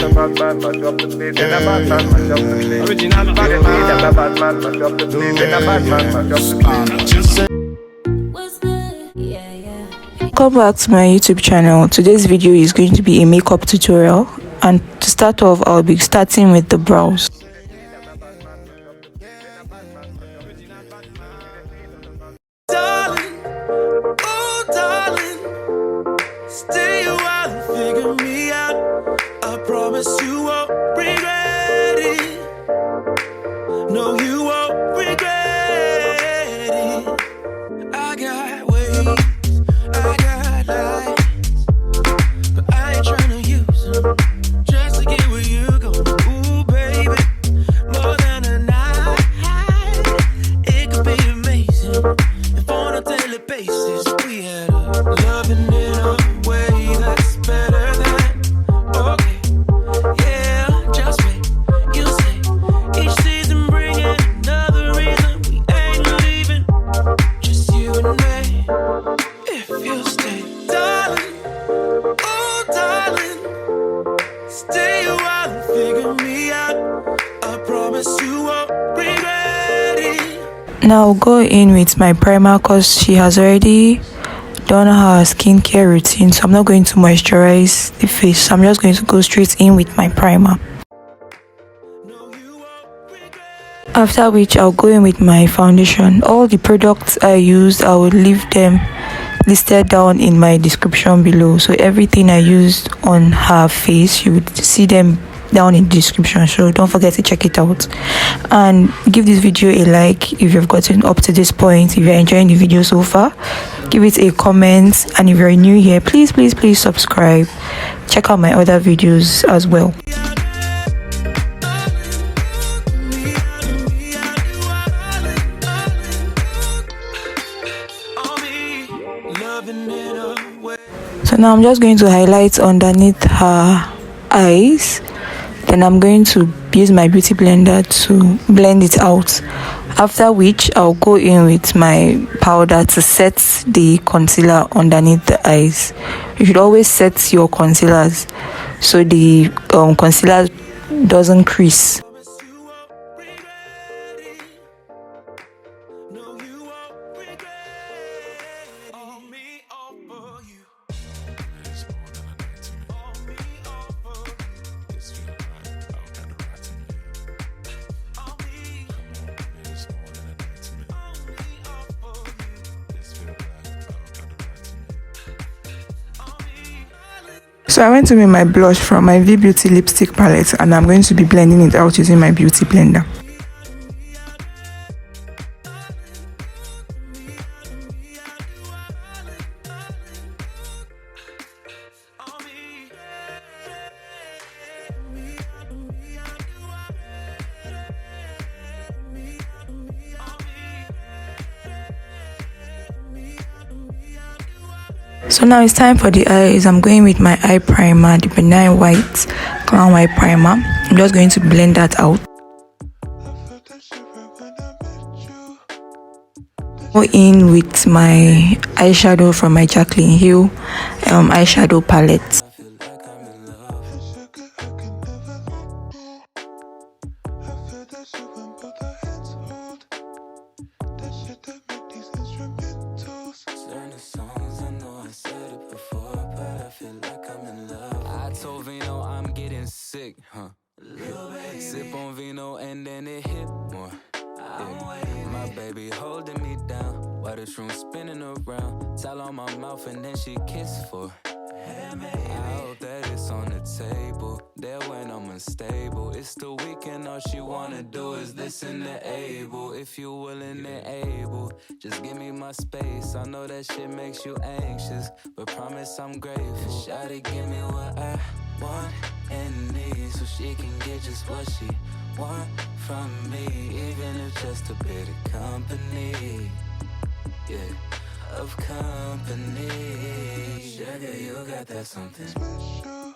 Welcome back to my YouTube channel. Today's video is going to be a makeup tutorial, and to start off I'll be starting with the brows. Now I'll go in with my primer because she has already done her skincare routine, so I'm not going to moisturize the face. So I'm just going to go straight in with my primer. After which I'll go in with my foundation. All the products I used, I will leave them listed down in my description below. So everything I used on her face, you would see them down in the description, so don't forget to check it out and give this video a like if you've gotten up to this point. If you're enjoying the video so far, give it a comment, and if you're new here, please subscribe. Check out my other videos as well. So now I'm just going to highlight underneath her eyes. Then I'm going to use my beauty blender to blend it out. After which I'll go in with my powder to set the concealer underneath the eyes. You should always set your concealers so the concealer doesn't crease. So I went to make my blush from my Vee Beauty lipstick palette, and I'm going to be blending it out using my beauty blender. So now it's time for the eyes. I'm going with my eye primer, the benign white clown white primer. I'm just going to blend that out. Go in with my eyeshadow from my Jaclyn Hill eyeshadow palette. Sip on vino and then it hit more. My baby holding me down while the shroom spinning around. Towel on my mouth and then she kiss for. I hope that it's on the table. There when I'm unstable. It's the weekend, all she wanna do is listen to Able. If you willing and able, just give me my space. I know that shit makes you anxious, but promise I'm grateful. Shawty, give me what I want and need, so she can get just what she want from me, even if just a bit of company, yeah, of company. Sugar, you got that something special.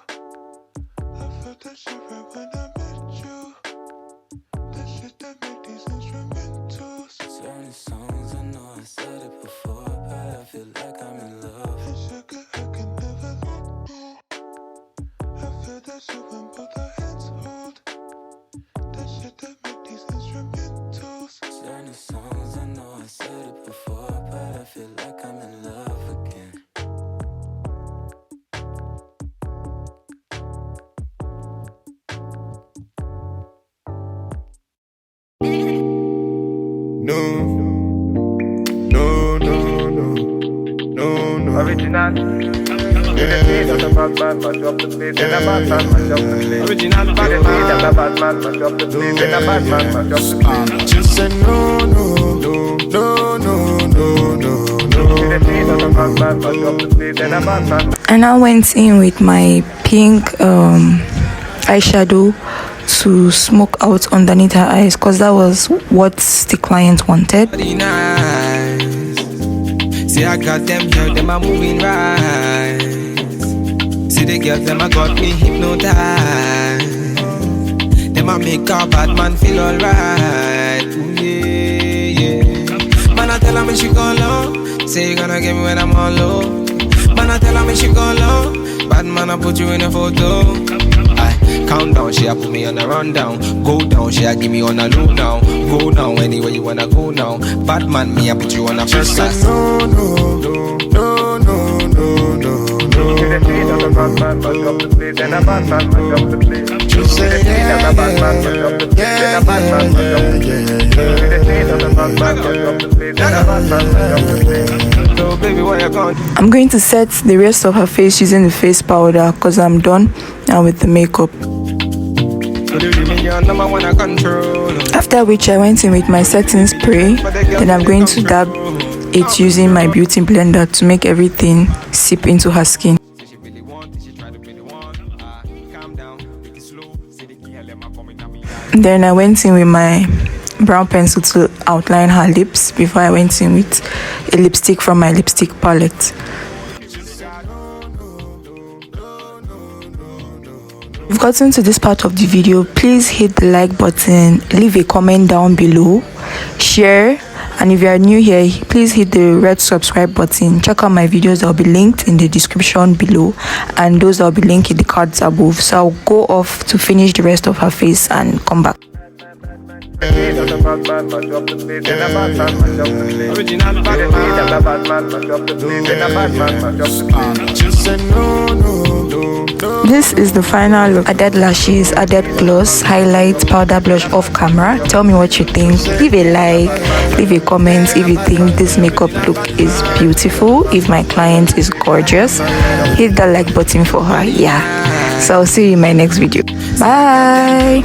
I felt that shit right when I met you. That shit that make these instrumentals. Certain songs, I know I said it before, but I feel like I'm in love. And sugar, I can never let go. I feel that shit when both Just say no, no, no, no, no, no, no. And I went in with my pink eyeshadow to smoke out underneath her eyes because that was what the client wanted. See, I got them girls, them are moving right. See the girls, them a got me hypnotized. Them a make a bad man feel alright. Yeah, yeah. Man, I tell her me she go low. Say you gonna get me when I'm on low. Man, I tell her me she go low. Bad man, I put you in a photo. I count down, she a put me on a rundown. Go down, she a give me on a low now. Go now, anywhere you wanna go now. Bad man, me I put you on a first class. No, no, no, no, no, no, no. Just say yeah, I'm going to set the rest of her face using the face powder because I'm done now with the makeup. After which I went in with my setting spray. Then I'm going to dab it using my beauty blender to make everything seep into her skin. Then I went in with my brown pencil to outline her lips before I went in with a lipstick from my lipstick palette. If you've gotten to this part of the video, please hit the like button, leave a comment down below, share, and if you are new here, please hit the red subscribe button. Check out my videos that will be linked in the description below, and those that will be linked in the cards above. So I'll go off to finish the rest of her face and come back. This is the final look. Added lashes, added gloss, highlight, powder, blush off camera. Tell me what you think. Leave a like, leave a comment if you think this makeup look is beautiful, if my client is gorgeous. Hit the like button for her. Yeah, so I'll see you in my next video. Bye.